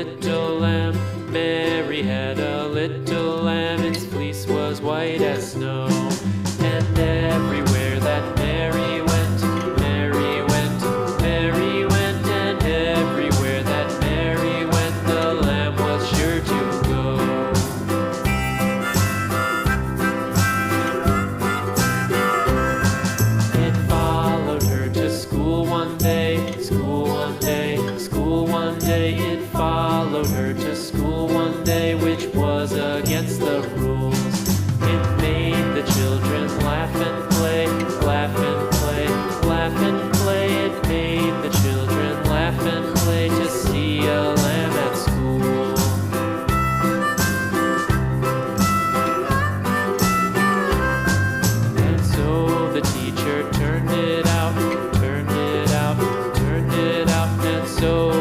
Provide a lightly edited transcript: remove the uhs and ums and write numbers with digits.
little lamb. Mary had a little lamb, its fleece was white as snow. And everywhere that Mary went, Mary went, Mary went, and everywhere that Mary went, the lamb was sure to go. It followed her to school one day, school one day, school one day. It followed her to school one day, which was against the rules. It made the children laugh and play, laugh and play, laugh and play. It made the children laugh and play to see a lamb at school. And so the teacher turned it out, turned it out, turned it out, and so